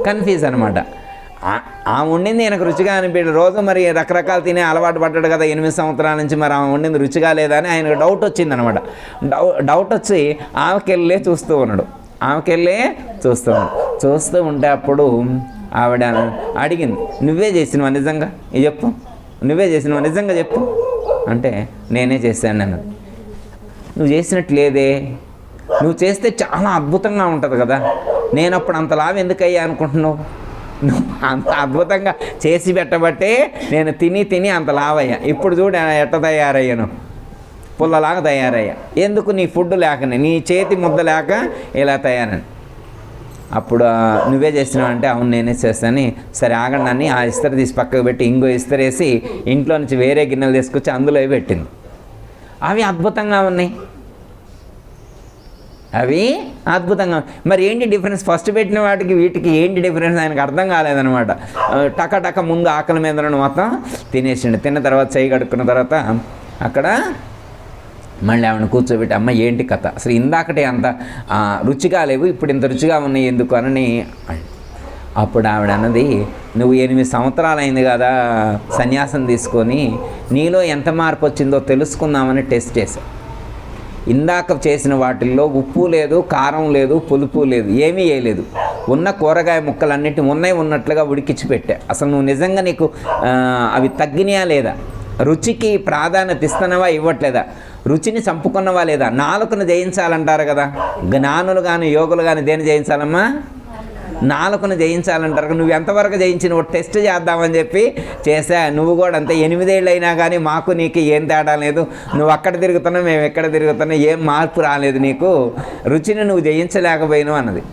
కన్ఫ్యూజ్ అనమాట. ఆమె వండింది ఈయనకు రుచిగా అనిపించదు. రోజు మరి రకరకాలు తినే అలవాటు పడ్డాడు కదా 8 సంవత్సరాల నుంచి, మరి ఆమె వండింది రుచిగా లేదా అని ఆయనకు డౌట్ వచ్చిందనమాట. డౌట్ వచ్చి ఆమెకెళ్ళే చూస్తూ ఉన్నాడు. చూస్తూ ఉంటే అప్పుడు ఆవిడ అడిగింది, నువ్వే చేసినవా నిజంగా చెప్పు, నిజంగా చెప్పు అంటే నేనే చేశాను అన్నది. నువ్వు చేసినట్టు లేదే, నువ్వు చేస్తే చాలా అద్భుతంగా ఉంటుంది కదా, నేను అప్పుడు అంత లాభం ఎందుకయ్యా అనుకుంటున్నావు? నువ్వు అంత అద్భుతంగా చేసి పెట్టబట్టే నేను తిని అంత లావయ్యా. ఇప్పుడు చూడు ఎట్ట తయారయ్యాను, పుల్లలాగా తయారయ్యా. ఎందుకు? నీ ఫుడ్ లేకనే, నీ చేతి ముద్ద లేక ఇలా తయారని. అప్పుడు నువ్వే చేసినావు అంటే అవును నేనే చేస్తాను. సరే ఆగండి అని ఆ ఇస్తరి తీసి పక్కకు పెట్టి ఇంకో ఇస్తరేసి ఇంట్లో నుంచి వేరే గిన్నెలు తీసుకొచ్చి అందులో పెట్టింది. అవి అద్భుతంగా ఉన్నాయి. మరి ఏంటి డిఫరెన్స్? ఫస్ట్ పెట్టిన వాటికి వీటికి ఏంటి డిఫరెన్స్ ఆయనకు అర్థం కాలేదనమాట. టక ముందు ఆకలి మీద మొత్తం తినేసిండు. తిన్న తర్వాత చేయి కడుక్కున్న తర్వాత అక్కడ మళ్ళీ ఆవిడ కూర్చోబెట్టి, అమ్మ ఏంటి కథ, అసలు ఇందాకటే అంత రుచిగా లేవు, ఇప్పుడు ఇంత రుచిగా ఉన్నాయి ఎందుకు అని. అప్పుడు ఆవిడ అన్నది, నువ్వు 8 సంవత్సరాలు అయింది కదా సన్యాసం తీసుకొని, నీలో ఎంత మార్పు వచ్చిందో తెలుసుకుందామని టెస్ట్ చేశాను. ఇందాక చేసిన వాటిల్లో ఉప్పు లేదు, కారం లేదు, పులుపు లేదు, ఏమీ వేయలేదు. ఉన్న కూరగాయ ముక్కలన్నిటి ఉన్నట్లుగా ఉడికించి పెట్టా. అసలు నువ్వు నిజంగా నీకు అవి తగ్గినాయా లేదా, రుచికి ప్రాధాన్యత ఇస్తున్నావా ఇవ్వట్లేదా, రుచిని చంపుకున్నవా లేదా. నాలుకను జయించాలంటారు కదా జ్ఞానులు కానీ యోగులు కానీ, దేని జయించాలమ్మా, నాలుకను జయించాలంటారు. నువ్వు ఎంతవరకు జయించి నువ్వు టెస్ట్ చేద్దామని చెప్పి చేసా. నువ్వు కూడా అంతే, 8 ఏళ్ళు అయినా కానీ మాకు నీకు ఏం తేడా లేదు. నువ్వు అక్కడ తిరుగుతున్నావు, మేము ఎక్కడ తిరుగుతున్నావు, ఏం మార్పు రాలేదు నీకు, రుచిని నువ్వు జయించలేకపోయినావు అన్నది.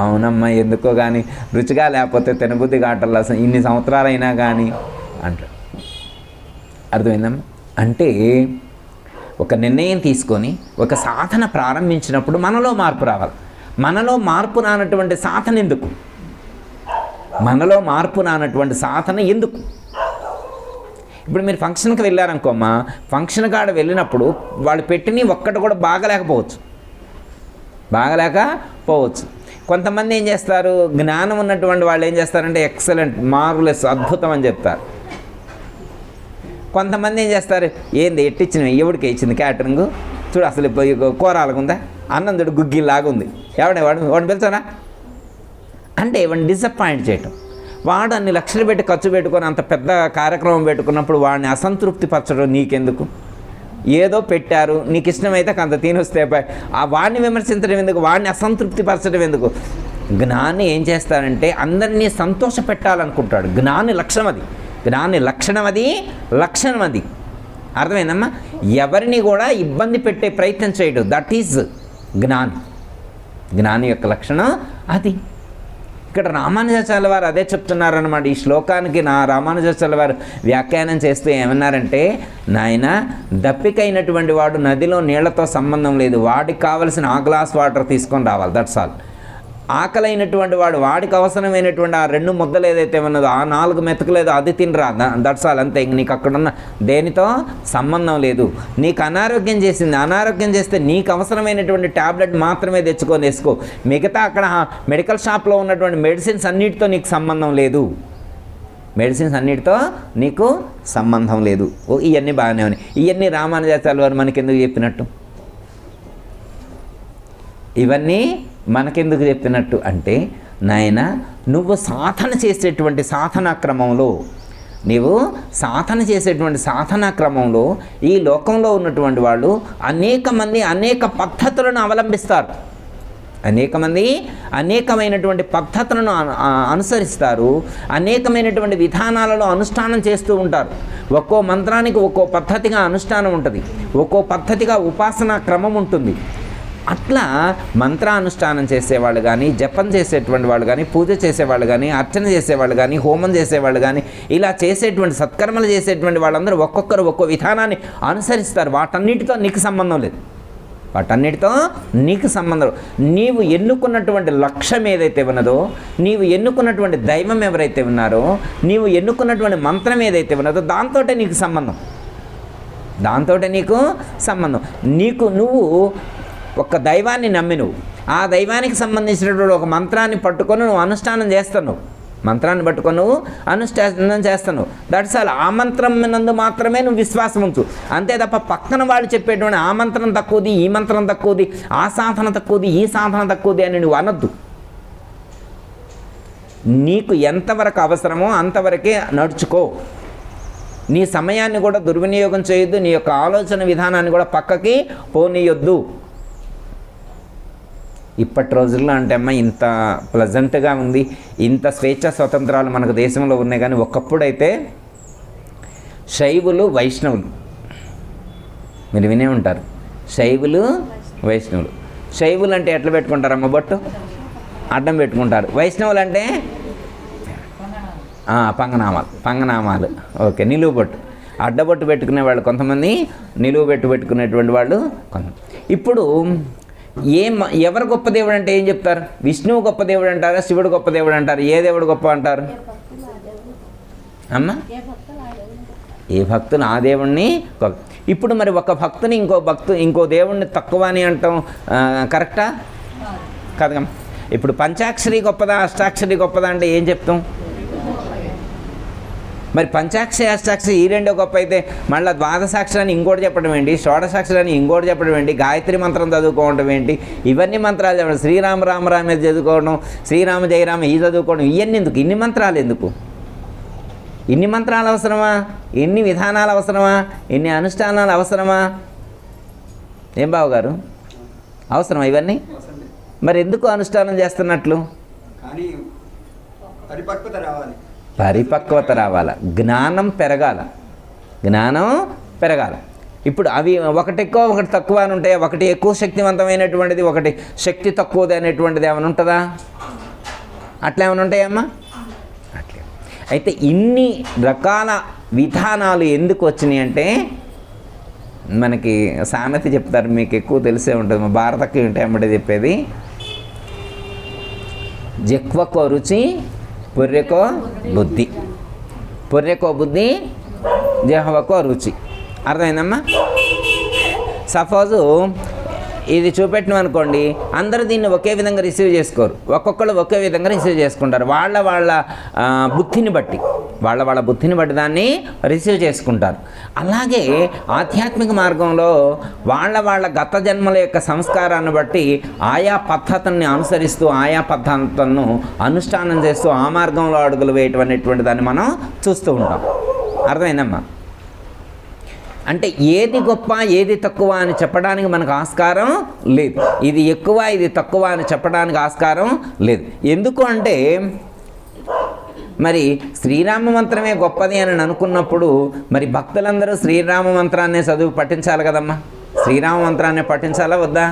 అవునమ్మా, ఎందుకో కానీ రుచిగా లేకపోతే తినబుద్ధి కావట్లా అసలు ఇన్ని సంవత్సరాలైనా కానీ అంటారు. అర్థమైందమ్మా? అంటే ఒక నిర్ణయం తీసుకొని ఒక సాధన ప్రారంభించినప్పుడు మనలో మార్పు రావాలి. మనలో మార్పు రానటువంటి సాధన ఎందుకు, మనలో మార్పు రానటువంటి సాధన ఎందుకు? ఇప్పుడు మీరు ఫంక్షన్కి వెళ్ళారనుకోమ్మా, ఫంక్షన్ కాడ వెళ్ళినప్పుడు వాళ్ళు పెట్టిన ఒక్కటి కూడా బాగలేకపోవచ్చు. కొంతమంది ఏం చేస్తారు, జ్ఞానం ఉన్నటువంటి వాళ్ళు ఏం చేస్తారంటే ఎక్సలెంట్, మార్వెలస్, అద్భుతం అని చెప్తారు. కొంతమంది ఏం చేస్తారు, ఏంది ఎట్టిచ్చిన ఎవడికి ఇచ్చింది క్యాటరింగ్ చూడు, అసలు కూర అలాగుందా, అన్నం చూడు గుగ్గిలాగా ఉంది, వాడిని పిలుచారా అంటే వాడిని డిసప్పాయింట్ చేయటం. వాడు అన్ని లక్షలు పెట్టి ఖర్చు పెట్టుకొని అంత పెద్ద కార్యక్రమం పెట్టుకున్నప్పుడు వాడిని అసంతృప్తి పరచడం నీకెందుకు? ఏదో పెట్టారు, నీకు ఇష్టమైతే కొంత తినొస్తే ఆ వాడిని విమర్శించడం ఎందుకు, వాడిని అసంతృప్తి పరచడం ఎందుకు? జ్ఞాని ఏం చేస్తారంటే అందరినీ సంతోష పెట్టాలనుకుంటాడు. జ్ఞాని లక్షణం అది. అర్థమైందమ్మా? ఎవరిని కూడా ఇబ్బంది పెట్టే ప్రయత్నం చేయడు. దట్ ఈజ్ జ్ఞాని యొక్క లక్షణం అది. ఇక్కడ రామానుజాచార్యుల వారు అదే చెప్తున్నారన్నమాట. ఈ శ్లోకానికి రామానుజాచార్యుల వారు వ్యాఖ్యానం చేస్తూ ఏమన్నారంటే, నాయన దప్పికైనటువంటి వాడు నదిలో నీళ్లతో సంబంధం లేదు, వాడికి కావలసిన ఆ గ్లాస్ వాటర్ తీసుకొని రావాలి, దట్స్ ఆల్. ఆకలైనటువంటి వాడు వాడికి అవసరమైనటువంటి ఆ 2 ముద్దలు ఏదైతే ఉన్నదో, ఆ 4 మెతుకులు ఏదో అది తినరా, దట్స్ ఆల్, అంతే. నీకు అక్కడున్న దేనితో సంబంధం లేదు. నీకు అనారోగ్యం చేస్తే నీకు అవసరమైనటువంటి ట్యాబ్లెట్ మాత్రమే తెచ్చుకొని వేసుకో. మిగతా అక్కడ మెడికల్ షాప్లో ఉన్నటువంటి మెడిసిన్స్ అన్నిటితో నీకు సంబంధం లేదు. ఇవన్నీ బాగానే ఉన్నాయి. ఇవన్నీ రామానుజాచార్యుల వారు మనకెందుకు చెప్పినట్టు, ఇవన్నీ మనకెందుకు చెప్పినట్టు అంటే, నాయన నువ్వు సాధన చేసేటువంటి సాధనా క్రమంలో ఈ లోకంలో ఉన్నటువంటి వాళ్ళు అనేక మంది అనేక పద్ధతులను అవలంబిస్తారు. అనేకమైనటువంటి పద్ధతులను అనుసరిస్తారు. అనేకమైనటువంటి విధానాలలో అనుష్ఠానం చేస్తూ ఉంటారు. ఒక్కో మంత్రానికి ఒక్కో పద్ధతిగా అనుష్ఠానం ఉంటుంది, ఒక్కో పద్ధతిగా ఉపాసనా క్రమం ఉంటుంది. అట్లా మంత్రానుష్ఠానం చేసేవాళ్ళు కానీ, జపం చేసేటువంటి వాళ్ళు కానీ, పూజ చేసేవాళ్ళు కానీ, అర్చన చేసేవాళ్ళు కానీ, హోమం చేసేవాళ్ళు కానీ, ఇలా చేసేటువంటి సత్కర్మలు చేసేటువంటి వాళ్ళందరూ ఒక్కొక్కరు ఒక్కో విధానాన్ని అనుసరిస్తారు. వాటన్నిటితో నీకు సంబంధం. నీవు ఎన్నుకున్నటువంటి లక్ష్యం ఏదైతే ఉన్నదో, నీవు ఎన్నుకున్నటువంటి దైవం ఎవరైతే ఉన్నారో, నీవు ఎన్నుకున్నటువంటి మంత్రం ఏదైతే ఉన్నదో, దాంతోటే నీకు సంబంధం. నువ్వు ఒక దైవాన్ని నమ్మి ఆ దైవానికి సంబంధించినటువంటి ఒక మంత్రాన్ని పట్టుకొని నువ్వు అనుష్ఠానం చేస్తున్నావు. That's all. ఆ మంత్రం నందు మాత్రమే నువ్వు విశ్వాసం ఉంచు, అంతే తప్ప పక్కన వాళ్ళు చెప్పేటువంటి ఆ మంత్రం తక్కువది, ఈ మంత్రం తక్కువది, ఆ సాధన తక్కువది, ఈ సాధన తక్కువది అని నువ్వు అనొద్దు. నీకు ఎంతవరకు అవసరమో అంతవరకే నడుచుకో. నీ సమయాన్ని కూడా దుర్వినియోగం చేయొద్దు, నీ యొక్క ఆలోచన విధానాన్ని కూడా పక్కకి పోనీయొద్దు. ఇప్పటి రోజుల్లో అంటే అమ్మ ఇంత ప్లజెంట్గా ఉంది, ఇంత స్వేచ్ఛ స్వతంత్రాలు మనకు దేశంలో ఉన్నాయి. కానీ ఒకప్పుడైతే శైవులు వైష్ణవులు మీరు వినే ఉంటారు. శైవులు వైష్ణవులు. శైవులు అంటే ఎట్లా పెట్టుకుంటారమ్మ, బొట్టు అడ్డం పెట్టుకుంటారు. వైష్ణవులు అంటే పంగనామాలు. ఓకే, నిలువు బొట్టు, అడ్డబొట్టు పెట్టుకునే వాళ్ళు కొంతమంది, నిలువు పెట్టుకునేటువంటి వాళ్ళు కొంతమంది. ఇప్పుడు ఎవరు గొప్ప దేవుడు అంటే ఏం చెప్తారు? విష్ణువు గొప్ప దేవుడు అంటారా, శివుడు గొప్ప దేవుడు అంటారు? ఏ దేవుడు గొప్ప అంటారు అమ్మ? ఏ భక్తులు ఆ దేవుణ్ణి గొప్ప. ఇప్పుడు మరి ఒక భక్తుని ఇంకో దేవుణ్ణి తక్కువ అని అంటాం కరెక్టా కాదుగా? ఇప్పుడు పంచాక్షరి గొప్పదా, అష్టాక్షరి గొప్పదా అంటే ఏం చెప్తాం? మరి పంచాక్షరి అష్టాక్షరి ఈ రెండో గొప్ప అయితే మళ్ళీ ద్వాదశాక్షరాన్ని ఇంకోటి చెప్పడం ఏంటి, షోడశాక్షరాన్ని ఇంకోటి చెప్పడం ఏంటి, గాయత్రి మంత్రం చదువుకోవడం ఏంటి, ఇవన్నీ మంత్రాలు చెప్పడం, శ్రీరామ రామ రామ మీద చదువుకోవడం, శ్రీరామ జయరామ ఈ చదువుకోవడం, ఇవన్నీ ఎందుకు, ఇన్ని మంత్రాలు ఎందుకు, ఇన్ని మంత్రాలు అవసరమా, ఎన్ని విధానాలు అవసరమా, ఎన్ని అనుష్ఠానాలు అవసరమా? ఏం బావగారు అవసరమా ఇవన్నీ? మరి ఎందుకు అనుష్ఠానం చేస్తున్నట్లు? పరిపక్వత రావాల, జ్ఞానం పెరగాల, జ్ఞానం పెరగాల. ఇప్పుడు అవి ఒకటి ఎక్కువ ఒకటి తక్కువ అని ఉంటాయి. ఒకటి ఎక్కువ శక్తివంతమైనటువంటిది, ఒకటి శక్తి తక్కువది అనేటువంటిది ఏమైనా ఉంటుందా? అట్లా ఏమైనా ఉంటాయమ్మా? అట్లే. అయితే ఇన్ని రకాల విధానాలు ఎందుకు వచ్చినాయి అంటే, మనకి సామెత చెప్తారు, మీకు ఎక్కువ తెలిసే ఉంటుంది, మా భారతకి ఉంటాయి అమ్మటే చెప్పేది, జక్వకో రుచి పొర్రెకో బుద్ధి, పొర్రెకో బుద్ధి జహ్వకో రుచి. అర్థమైందమ్మా? సపోజు ఇది చూపెట్టినాం అనుకోండి, అందరూ దీన్ని ఒకే విధంగా రిసీవ్ చేసుకోరు, ఒక్కొక్కళ్ళు ఒకే విధంగా రిసీవ్ చేసుకుంటారు. వాళ్ళ బుద్ధిని బట్టి దాన్ని రిసీవ్ చేసుకుంటారు. అలాగే ఆధ్యాత్మిక మార్గంలో వాళ్ళ గత జన్మల యొక్క సంస్కారాన్ని బట్టి ఆయా పద్ధతుల్ని అనుసరిస్తూ, ఆయా పద్ధతులను అనుష్ఠానం చేస్తూ ఆ మార్గంలో అడుగులు వేయటం అనేటువంటి దాన్ని మనం చూస్తూ ఉంటాం. అర్థమైందమ్మా? అంటే ఏది గొప్ప ఏది తక్కువ అని చెప్పడానికి మనకు ఆస్కారం లేదు, ఇది ఎక్కువ ఇది తక్కువ అని చెప్పడానికి ఆస్కారం లేదు. ఎందుకు అంటే మరి శ్రీరామ మంత్రమే గొప్పది అని అనుకున్నప్పుడు మరి భక్తులందరూ శ్రీరామ మంత్రాన్నే చదువు పఠించాలి కదమ్మా. శ్రీరామ మంత్రాన్ని పఠించాలా వద్దా?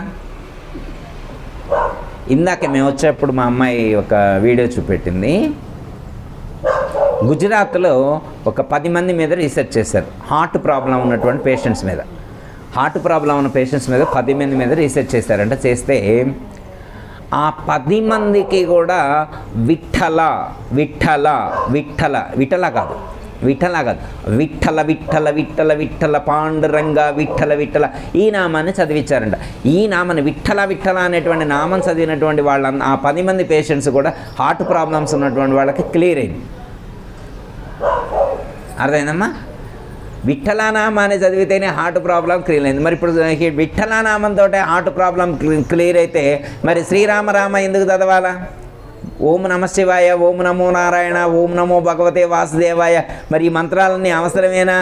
ఇందాక మేము వచ్చేప్పుడు మా అమ్మాయి ఒక వీడియో చూపెట్టింది. గుజరాత్లో ఒక 10 మంది మీద రీసెర్చ్ చేశారు, హార్ట్ ప్రాబ్లం ఉన్నటువంటి పేషెంట్స్ మీద. హార్ట్ ప్రాబ్లం ఉన్న పేషెంట్స్ మీద 10 మంది మీద రీసెర్చ్ చేశారంట. చేస్తే ఆ 10 మందికి కూడా విఠల విఠల విఠల విఠల కాదు విఠల కాదు విఠల విఠల విఠల విఠల పాండురంగ విఠల విఠల ఈ నామాన్ని చదివించారంట. ఈ నామాన్ని విఠల విఠల అనేటువంటి నామం చదివినటువంటి వాళ్ళ ఆ 10 మంది పేషెంట్స్ కూడా హార్ట్ ప్రాబ్లమ్స్ ఉన్నటువంటి వాళ్ళకి క్లియర్ అయింది. అర్థమైందమ్మా? విఠలానామాన్ని చదివితేనే హార్ట్ ప్రాబ్లం క్లియర్ అయింది. మరి ఇప్పుడు విఠలానామంతో హార్ట్ ప్రాబ్లం క్లియర్ అయితే మరి శ్రీరామ ఎందుకు చదవాలా? ఓం నమ శివాయ, ఓం నమో నారాయణ, ఓం నమో భగవతే వాసుదేవాయ, మరి ఈ మంత్రాలన్నీ అవసరమేనా?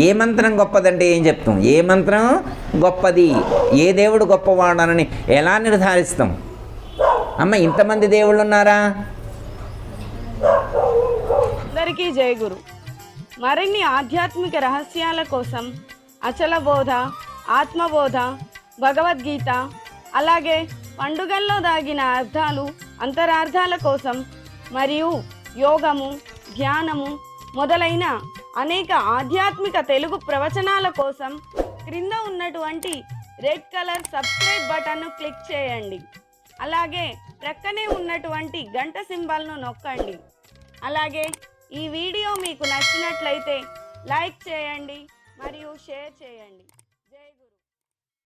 ఏ మంత్రం గొప్పదంటే ఏం చెప్తాం? ఏ మంత్రం గొప్పది, ఏ దేవుడు గొప్పవాడనని ఎలా నిర్ధారిస్తాం? అమ్మ ఇంతమంది దేవుళ్ళు ఉన్నారా? అందరికీ జై గురు. మరిన్ని ఆధ్యాత్మిక రహస్యాల కోసం అచల బోధ, ఆత్మబోధ, భగవద్గీత, అలాగే పండుగల్లో దాగిన అర్థాలు, అంతరార్థాల కోసం మరియు యోగము, ధ్యానము మొదలైన అనేక ఆధ్యాత్మిక తెలుగు ప్రవచనాల కోసం క్రింద ఉన్నటువంటి రెడ్ కలర్ సబ్స్క్రైబ్ బటన్ను క్లిక్ చేయండి. అలాగే ప్రక్కనే ఉన్నటువంటి గంట సింబల్ను నొక్కండి. అలాగే ఈ వీడియో మీకు నచ్చినట్లయితే లైక్ చేయండి మరియు షేర్ చేయండి.